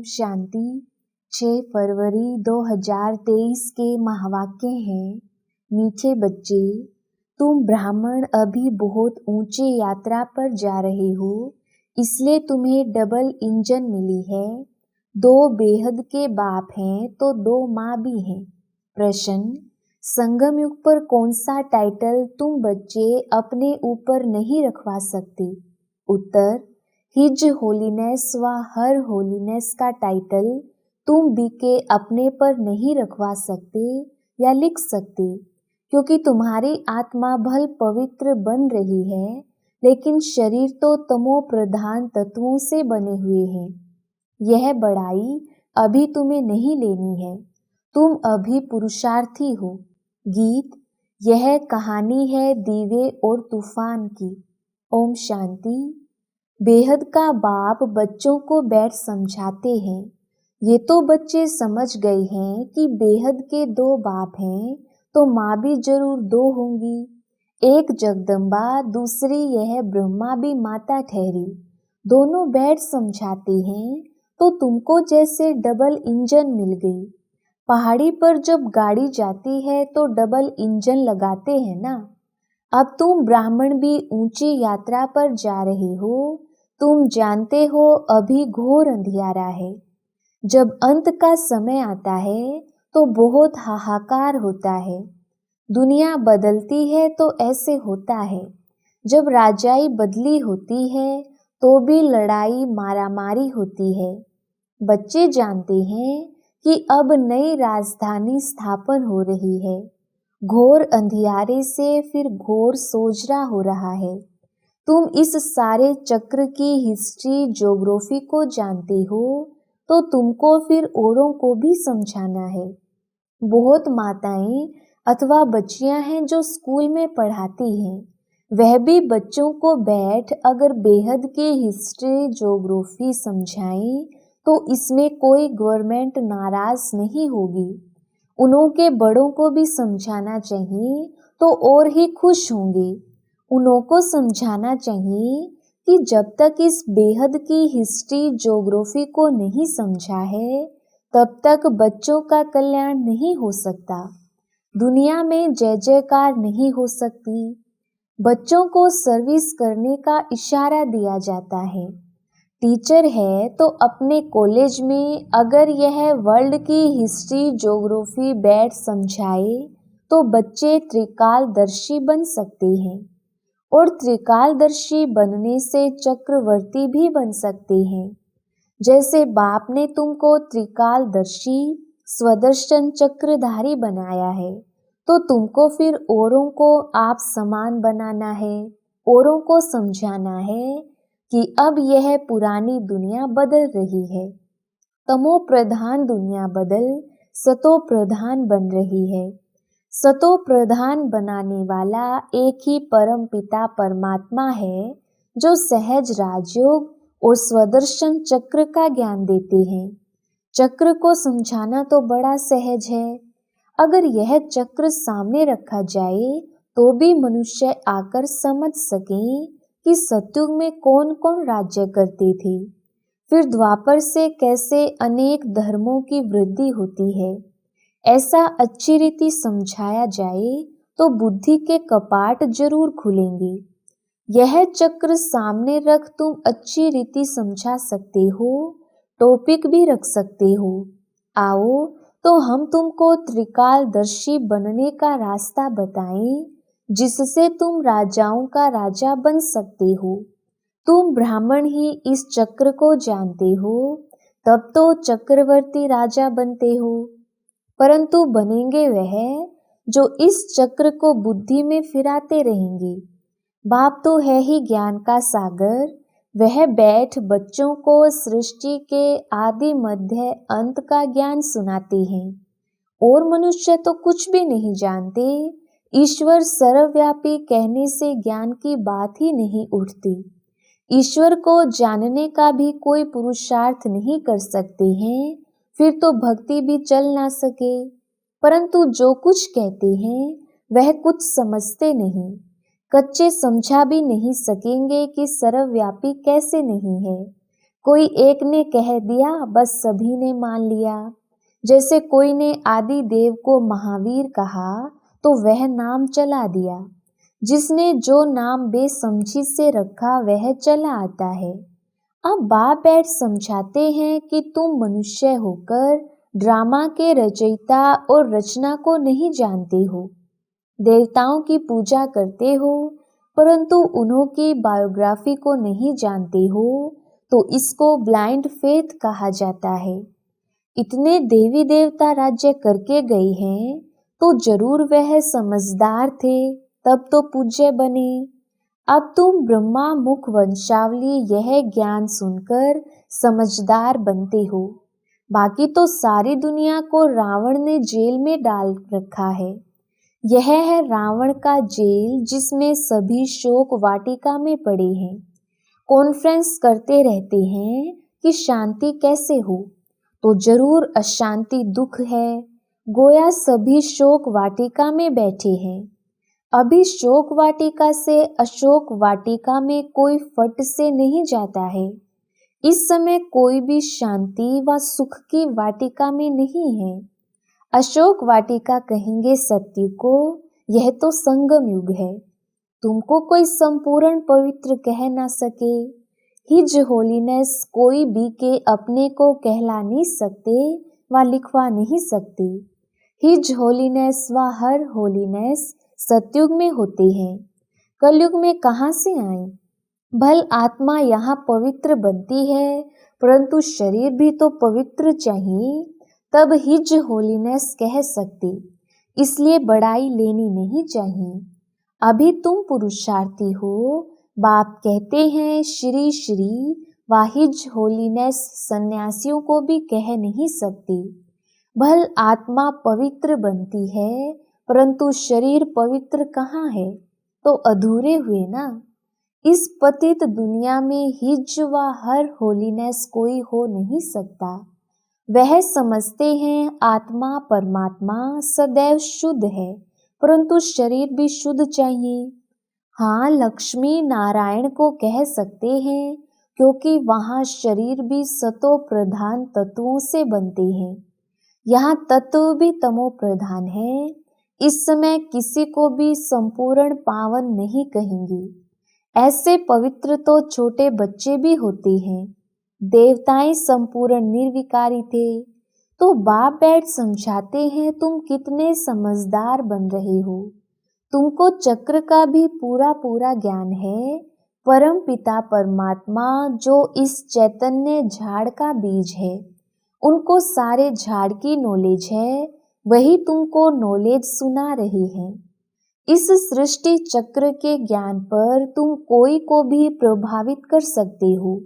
शांति। 6 फरवरी 2023 के महावाक्य हैं, मीठे बच्चे, तुम ब्राह्मण अभी बहुत ऊंची यात्रा पर जा रहे हो, इसलिए तुम्हें डबल इंजन मिली है। 2 बेहद के बाप हैं तो 2 माँ भी हैं। प्रश्न, संगम युग पर कौन सा टाइटल तुम बच्चे अपने ऊपर नहीं रखवा सकते? उत्तर, हिज होलीनेस व हर होलीनेस का टाइटल तुम भी के अपने पर नहीं रखवा सकते या लिख सकते, क्योंकि तुम्हारी आत्मा भल पवित्र बन रही है, लेकिन शरीर तो तमो प्रधान तत्वों से बने हुए हैं। यह बड़ाई अभी तुम्हें नहीं लेनी है, तुम अभी पुरुषार्थी हो। गीत, यह कहानी है दीवे और तूफान की। ओम शांति। बेहद का बाप बच्चों को बैठ समझाते हैं। ये तो बच्चे समझ गए हैं कि बेहद के 2 बाप हैं तो माँ भी जरूर 2 होंगी। एक जगदम्बा, दूसरी यह ब्रह्मा भी माता ठहरी। दोनों बैठ समझाते हैं तो तुमको जैसे डबल इंजन मिल गई। पहाड़ी पर जब गाड़ी जाती है तो डबल इंजन लगाते हैं ना। अब तुम ब्राह्मण भी ऊंची यात्रा पर जा रहे हो। तुम जानते हो अभी घोर अंधियारा है। जब अंत का समय आता है तो बहुत हाहाकार होता है। दुनिया बदलती है तो ऐसे होता है। जब राजाई बदली होती है तो भी लड़ाई मारामारी होती है। बच्चे जानते हैं कि अब नई राजधानी स्थापन हो रही है। घोर अंधियारे से फिर घोर सोजरा हो रहा है। तुम इस सारे चक्र की हिस्ट्री ज्योग्राफी को जानते हो तो तुमको फिर औरों को भी समझाना है। बहुत माताएं अथवा बच्चियां हैं जो स्कूल में पढ़ाती हैं, वह भी बच्चों को बैठ अगर बेहद की हिस्ट्री ज्योग्राफी समझाएं तो इसमें कोई गवर्नमेंट नाराज नहीं होगी। उनके बड़ों को भी समझाना चाहिए तो और ही खुश होंगे। उनको समझाना चाहिए कि जब तक इस बेहद की हिस्ट्री ज्योग्राफी को नहीं समझा है तब तक बच्चों का कल्याण नहीं हो सकता। दुनिया में जय जयकार नहीं हो सकती। बच्चों को सर्विस करने का इशारा दिया जाता है। टीचर है तो अपने कॉलेज में अगर यह वर्ल्ड की हिस्ट्री ज्योग्राफी बैठ समझाए तो बच्चे त्रिकालदर्शी बन सकते हैं, और त्रिकालदर्शी बनने से चक्रवर्ती भी बन सकते हैं। जैसे बाप ने तुमको त्रिकालदर्शी स्वदर्शन चक्रधारी बनाया है तो तुमको फिर औरों को आप समान बनाना है, औरों को समझाना है कि अब यह पुरानी दुनिया बदल रही है। तमो प्रधान दुनिया बदल सतो प्रधान बन रही है। सतो प्रधान बनाने वाला एक ही परम पिता परमात्मा है जो सहज राजयोग और स्वदर्शन चक्र का ज्ञान देते हैं। चक्र को समझाना तो बड़ा सहज है। अगर यह चक्र सामने रखा जाए तो भी मनुष्य आकर समझ सके कि सतयुग में कौन कौन राज्य करते थे, फिर द्वापर से कैसे अनेक धर्मों की वृद्धि होती है। ऐसा अच्छी रीति समझाया जाए तो बुद्धि के कपाट जरूर खुलेंगे। यह चक्र सामने रख तुम अच्छी रीति समझा सकते हो, टॉपिक भी रख सकते हो। आओ तो हम तुमको त्रिकालदर्शी बनने का रास्ता बताएं, जिससे तुम राजाओं का राजा बन सकते हो। तुम ब्राह्मण ही इस चक्र को जानते हो, तब तो चक्रवर्ती राजा बनते हो। परंतु बनेंगे वह जो इस चक्र को बुद्धि में फिराते रहेंगे। बाप तो है ही ज्ञान का सागर, वह बैठ बच्चों को सृष्टि के आदि मध्य अंत का ज्ञान सुनाते हैं। और मनुष्य तो कुछ भी नहीं जानते। ईश्वर सर्वव्यापी कहने से ज्ञान की बात ही नहीं उठती। ईश्वर को जानने का भी कोई पुरुषार्थ नहीं कर सकते हैं, फिर तो भक्ति भी चल ना सके। परंतु जो कुछ कहते हैं वह कुछ समझते नहीं। कच्चे समझा भी नहीं सकेंगे कि सर्वव्यापी कैसे नहीं है। कोई एक ने कह दिया, बस सभी ने मान लिया। जैसे कोई ने आदि देव को महावीर कहा तो वह नाम चला दिया। जिसने जो नाम बेसमझी से रखा वह चला आता है। अब बाप बैठ समझाते हैं कि तुम मनुष्य होकर ड्रामा के रचयिता और रचना को नहीं जानते हो। देवताओं की पूजा करते हो परंतु उन्हों की बायोग्राफी को नहीं जानते हो, तो इसको ब्लाइंड फेथ कहा जाता है। इतने देवी देवता राज्य करके गए हैं तो जरूर वह समझदार थे, तब तो पूज्य बने। अब तुम ब्रह्मा मुख वंशावली यह ज्ञान सुनकर समझदार बनते हो। बाकी तो सारी दुनिया को रावण ने जेल में डाल रखा है। यह है रावण का जेल जिसमें सभी शोक वाटिका में पड़े हैं। कॉन्फ्रेंस करते रहते हैं कि शांति कैसे हो, तो जरूर अशांति दुख है। गोया सभी शोक वाटिका में बैठे हैं। अभी शोक वाटिका से अशोक वाटिका में कोई फट से नहीं जाता है। इस समय कोई भी शांति व सुख की वाटिका में नहीं है। अशोक वाटिका कहेंगे सत्य को, यह तो संगम युग है। तुमको कोई संपूर्ण पवित्र कह ना सके। हिज होलीनेस कोई भी के अपने को कहला नहीं सकते व लिखवा नहीं सकते। हिज होलीनेस व हर होलीनेस सतयुग में होते हैं, कलयुग में कहाँ से आए। भल आत्मा यहाँ पवित्र बनती है परंतु शरीर भी तो पवित्र चाहिए, तब हिज होलीनेस कह सकते। इसलिए बड़ाई लेनी नहीं चाहिए। अभी तुम पुरुषार्थी हो। बाप कहते हैं श्री श्री व हिज होलीनेस सन्यासियों को भी कह नहीं सकते। भल आत्मा पवित्र बनती है परंतु शरीर पवित्र कहाँ है, तो अधूरे हुए ना। इस पतित दुनिया में हिज व हर होलीनेस कोई हो नहीं सकता। वह समझते हैं आत्मा परमात्मा सदैव शुद्ध है परंतु शरीर भी शुद्ध चाहिए। हाँ, लक्ष्मी नारायण को कह सकते हैं क्योंकि वहाँ शरीर भी सतो प्रधान तत्वों से बनते हैं। यहाँ तत्व भी तमो प्रधान है। इस समय किसी को भी संपूर्ण पावन नहीं कहेंगे। ऐसे पवित्र तो छोटे बच्चे भी होते हैं। देवताएं संपूर्ण निर्विकारी थे। तो बाप बैठ समझाते हैं तुम कितने समझदार बन रहे हो। तुमको चक्र का भी पूरा पूरा ज्ञान है। परम पिता परमात्मा जो इस चैतन्य झाड़ का बीज है, उनको सारे झाड़ की नॉलेज है, वही तुमको नॉलेज सुना रहे हैं। इस सृष्टि चक्र के ज्ञान पर तुम कोई को भी प्रभावित कर सकते हो।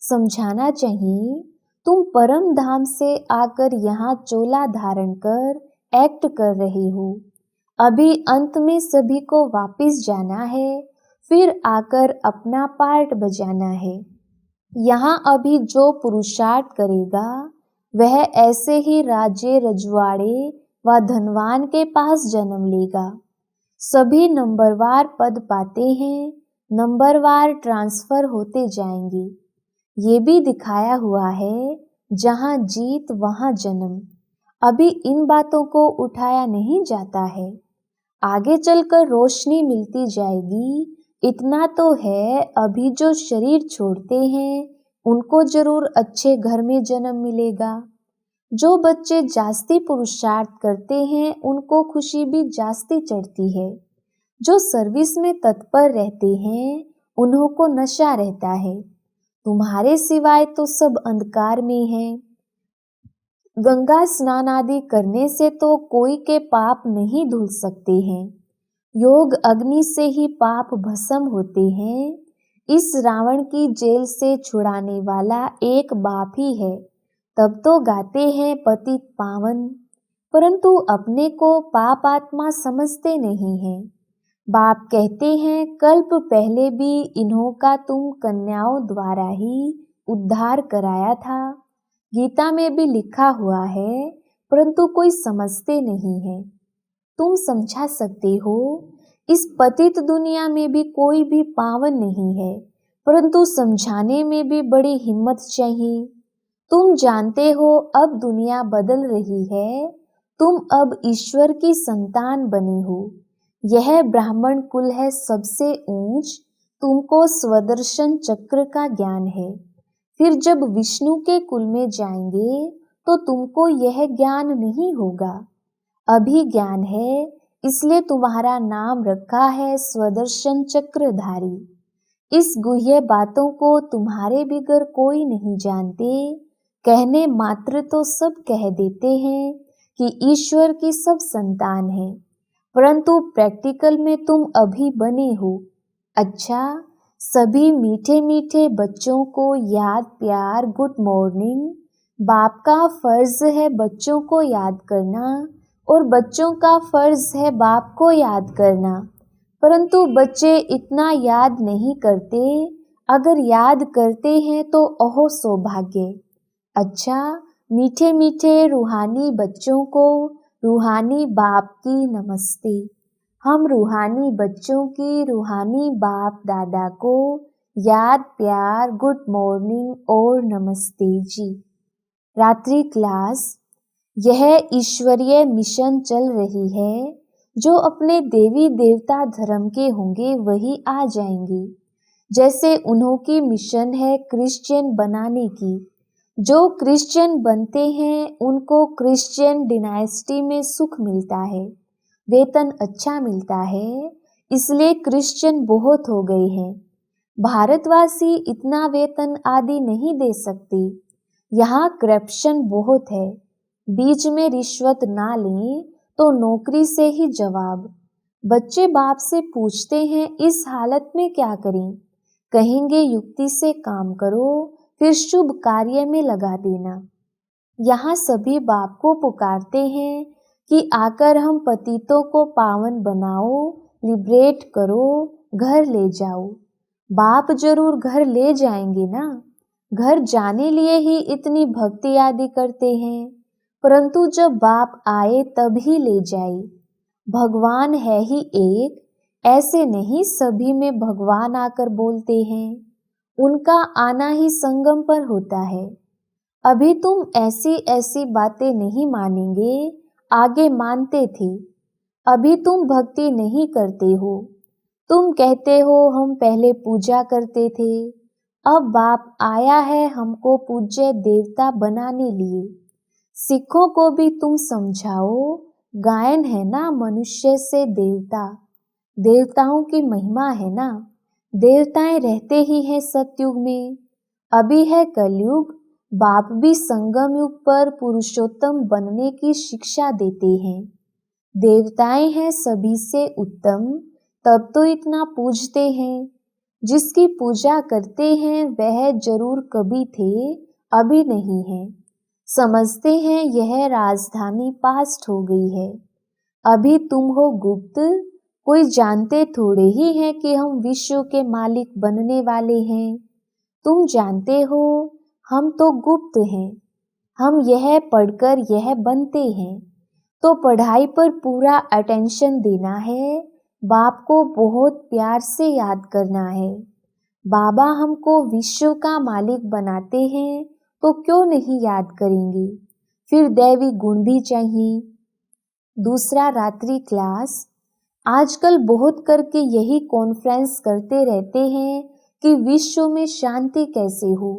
समझाना चाहिए तुम परम धाम से आकर यहाँ चोला धारण कर एक्ट कर रहे हो। अभी अंत में सभी को वापस जाना है, फिर आकर अपना पार्ट बजाना है। यहाँ अभी जो पुरुषार्थ करेगा वह ऐसे ही राज्य रजवाड़े व धनवान के पास जन्म लेगा। सभी नंबरवार पद पाते हैं, नंबरवार ट्रांसफर होते जाएंगे। ये भी दिखाया हुआ है जहाँ जीत वहाँ जन्म। अभी इन बातों को उठाया नहीं जाता है। आगे चलकर रोशनी मिलती जाएगी। इतना तो है, अभी जो शरीर छोड़ते हैं उनको जरूर अच्छे घर में जन्म मिलेगा। जो बच्चे जास्ती पुरुषार्थ करते हैं उनको खुशी भी जास्ती चढ़ती है। जो सर्विस में तत्पर रहते हैं उन्हों को नशा रहता है। तुम्हारे सिवाय तो सब अंधकार में है। गंगा स्नान आदि करने से तो कोई के पाप नहीं धुल सकते हैं। योग अग्नि से ही पाप भस्म होते हैं। इस रावण की जेल से छुड़ाने वाला एक बाप ही है। तब तो गाते हैं पतित पावन, परंतु अपने को पाप आत्मा समझते नहीं हैं। बाप कहते हैं कल्प पहले भी इन्हों का तुम कन्याओं द्वारा ही उद्धार कराया था। गीता में भी लिखा हुआ है, परंतु कोई समझते नहीं है। तुम समझा सकते हो। इस पतित दुनिया में भी कोई भी पावन नहीं है, परंतु समझाने में भी बड़ी हिम्मत चाहिए। तुम जानते हो अब दुनिया बदल रही है, तुम अब ईश्वर की संतान बने हो। यह ब्राह्मण कुल है सबसे ऊंच, तुमको स्वदर्शन चक्र का ज्ञान है। फिर जब विष्णु के कुल में जाएंगे तो तुमको यह ज्ञान नहीं होगा। अभी ज्ञान है, इसलिए तुम्हारा नाम रखा है स्वदर्शन चक्रधारी। इस गुह्य बातों को तुम्हारे बिगर कोई नहीं जानते। कहने मात्र तो सब कह देते हैं कि ईश्वर की सब संतान है, परंतु प्रैक्टिकल में तुम अभी बने हो। अच्छा, सभी मीठे मीठे बच्चों को याद प्यार गुड मॉर्निंग। बाप का फर्ज है बच्चों को याद करना और बच्चों का फर्ज है बाप को याद करना, परंतु बच्चे इतना याद नहीं करते। अगर याद करते हैं तो ओहो सौभाग्य। अच्छा, मीठे मीठे रूहानी बच्चों को रूहानी बाप की नमस्ते। हम रूहानी बच्चों की रूहानी बाप दादा को याद प्यार गुड मॉर्निंग और नमस्ते जी। रात्रि क्लास। यह ईश्वरीय मिशन चल रही है। जो अपने देवी देवता धर्म के होंगे वही आ जाएंगे। जैसे उन्हों की मिशन है क्रिश्चियन बनाने की। जो क्रिश्चियन बनते हैं उनको क्रिश्चियन डिनाइस्टी में सुख मिलता है, वेतन अच्छा मिलता है, इसलिए क्रिश्चियन बहुत हो गए हैं। भारतवासी इतना वेतन आदि नहीं दे सकते। यहाँ करप्शन बहुत है। बीच में रिश्वत ना लें तो नौकरी से ही जवाब। बच्चे बाप से पूछते हैं इस हालत में क्या करें? कहेंगे युक्ति से काम करो, फिर शुभ कार्य में लगा देना। यहाँ सभी बाप को पुकारते हैं कि आकर हम पतितों को पावन बनाओ, लिबरेट करो, घर ले जाओ। बाप जरूर घर ले जाएंगे ना। घर जाने लिए ही इतनी भक्ति आदि करते हैं, परंतु जब बाप आए तभी ले जाए। भगवान है ही एक, ऐसे नहीं सभी में भगवान आकर बोलते हैं। उनका आना ही संगम पर होता है। अभी तुम ऐसी ऐसी बातें नहीं मानेंगे, आगे मानते थे। अभी तुम भक्ति नहीं करते हो। तुम कहते हो हम पहले पूजा करते थे, अब बाप आया है हमको पूज्य देवता बनाने लिए। सिखों को भी तुम समझाओ, गायन है ना मनुष्य से देवता, देवताओं की महिमा है ना। देवताएं रहते ही हैं सतयुग में। अभी है कलयुग, बाप भी संगम युग पर पुरुषोत्तम बनने की शिक्षा देते हैं। देवताएं हैं सभी से उत्तम, तब तो इतना पूजते हैं। जिसकी पूजा करते हैं वह जरूर कभी थे, अभी नहीं है। समझते हैं यह राजधानी पास्ट हो गई है। अभी तुम हो गुप्त, कोई जानते थोड़े ही हैं कि हम विश्व के मालिक बनने वाले हैं। तुम जानते हो हम तो गुप्त हैं। हम यह पढ़कर यह बनते हैं, तो पढ़ाई पर पूरा अटेंशन देना है। बाप को बहुत प्यार से याद करना है। बाबा हमको विश्व का मालिक बनाते हैं तो क्यों नहीं याद करेंगे। फिर दैवी गुण भी चाहिए। दूसरा रात्रि क्लास। आजकल बहुत करके यही कॉन्फ्रेंस करते रहते हैं कि विश्व में शांति कैसे हो।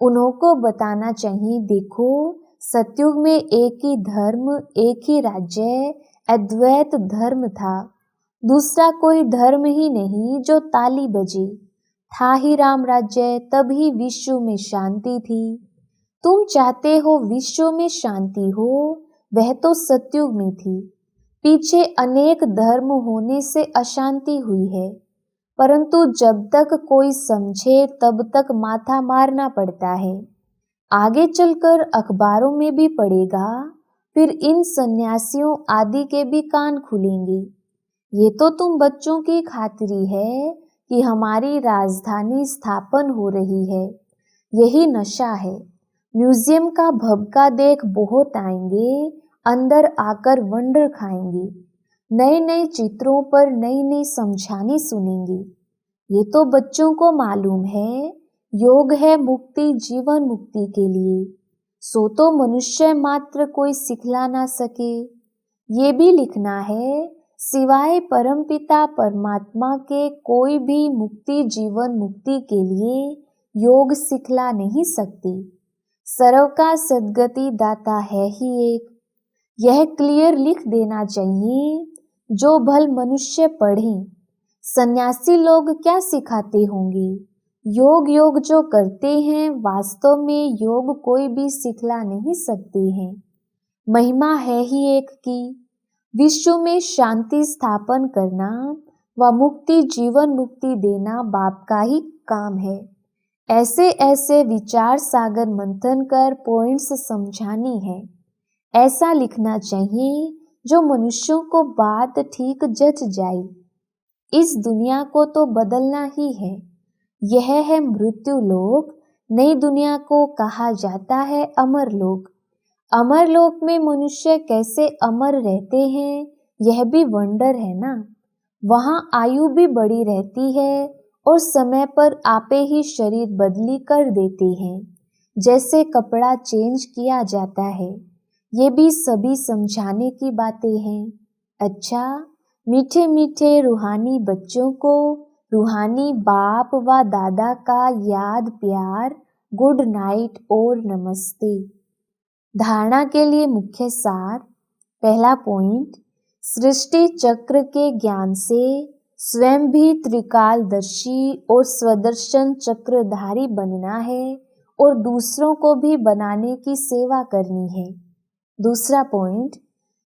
उन्हों को बताना चाहिए, देखो सतयुग में एक ही धर्म, एक ही राज्य, अद्वैत धर्म था। दूसरा कोई धर्म ही नहीं जो ताली बजे। था ही राम राज्य, तभी विश्व में शांति थी। तुम चाहते हो विश्व में शांति हो, वह तो सतयुग में थी। पीछे अनेक धर्म होने से अशांति हुई है, परंतु जब तक कोई समझे तब तक माथा मारना पड़ता है। आगे चलकर अखबारों में भी पड़ेगा, फिर इन सन्यासियों आदि के भी कान खुलेंगे। ये तो तुम बच्चों की खातिरी है कि हमारी राजधानी स्थापन हो रही है। यही नशा है। म्यूजियम का भभका देख बहुत आएंगे, अंदर आकर वंडर खाएंगे। नए नए चित्रों पर नई नई समझानी सुनेंगे। ये तो बच्चों को मालूम है, योग है मुक्ति जीवन मुक्ति के लिए, सो तो मनुष्य मात्र कोई सिखला ना सके। ये भी लिखना है, सिवाय परमपिता परमात्मा के कोई भी मुक्ति जीवन मुक्ति के लिए योग सिखला नहीं सकती। सर्व का सद्गति दाता है ही एक। यह क्लियर लिख देना चाहिए, जो भल मनुष्य पढ़े। सन्यासी लोग क्या सिखाते होंगे? योग योग जो करते हैं, वास्तव में योग कोई भी सिखला नहीं सकते हैं। महिमा है ही एक की। विश्व में शांति स्थापन करना व मुक्ति जीवन मुक्ति देना बाप का ही काम है। ऐसे ऐसे विचार सागर मंथन कर पॉइंट्स समझानी है। ऐसा लिखना चाहिए जो मनुष्यों को बात ठीक जच जाए। इस दुनिया को तो बदलना ही है। यह है मृत्यु लोक। नई दुनिया को कहा जाता है अमर लोक। अमर लोक में मनुष्य कैसे अमर रहते हैं, यह भी वंडर है ना। वहाँ आयु भी बड़ी रहती है और समय पर आपे ही शरीर बदली कर देते हैं, जैसे कपड़ा चेंज किया जाता है। ये भी सभी समझाने की बातें हैं। अच्छा, मीठे मीठे रूहानी बच्चों को रूहानी बाप व दादा का याद प्यार, गुड नाइट और नमस्ते। धारणा के लिए मुख्य सार। पहला पॉइंट, सृष्टि चक्र के ज्ञान से स्वयं भी त्रिकालदर्शी और स्वदर्शन चक्रधारी बनना है और दूसरों को भी बनाने की सेवा करनी है। दूसरा पॉइंट,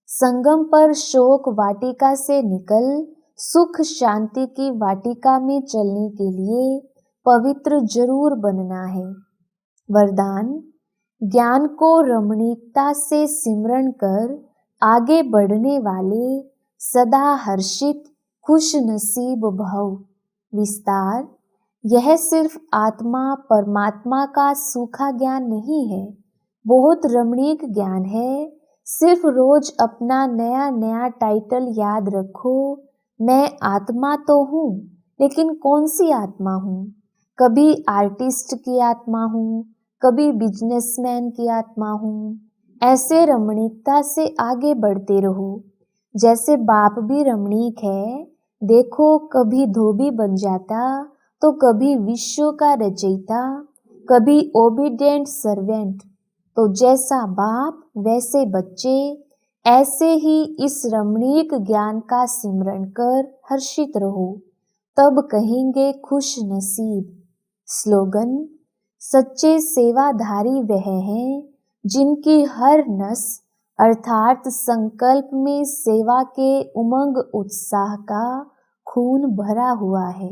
संगम पर शोक वाटिका से निकल सुख शांति की वाटिका में चलने के लिए पवित्र जरूर बनना है। वरदान, ज्ञान को रमणीकता से सिमरण कर आगे बढ़ने वाले सदा हर्षित खुश नसीब भव। विस्तार, यह सिर्फ आत्मा परमात्मा का सूखा ज्ञान नहीं है, बहुत रमणीक ज्ञान है। सिर्फ रोज अपना नया नया टाइटल याद रखो। मैं आत्मा तो हूँ, लेकिन कौन सी आत्मा हूँ? कभी आर्टिस्ट की आत्मा हूँ, कभी बिजनेसमैन की आत्मा हूँ। ऐसे रमणीकता से आगे बढ़ते रहो। जैसे बाप भी रमणीक है। देखो, कभी धोबी बन जाता तो कभी विश्व का रचयिता, कभी ओबीडिएंट सर्वेंट। तो जैसा बाप वैसे बच्चे। ऐसे ही इस रमणीक ज्ञान का सिमरण कर हर्षित रहो, तब कहेंगे खुश नसीब। स्लोगन, सच्चे सेवाधारी वह हैं जिनकी हर नस अर्थात संकल्प में सेवा के उमंग उत्साह का खून भरा हुआ है।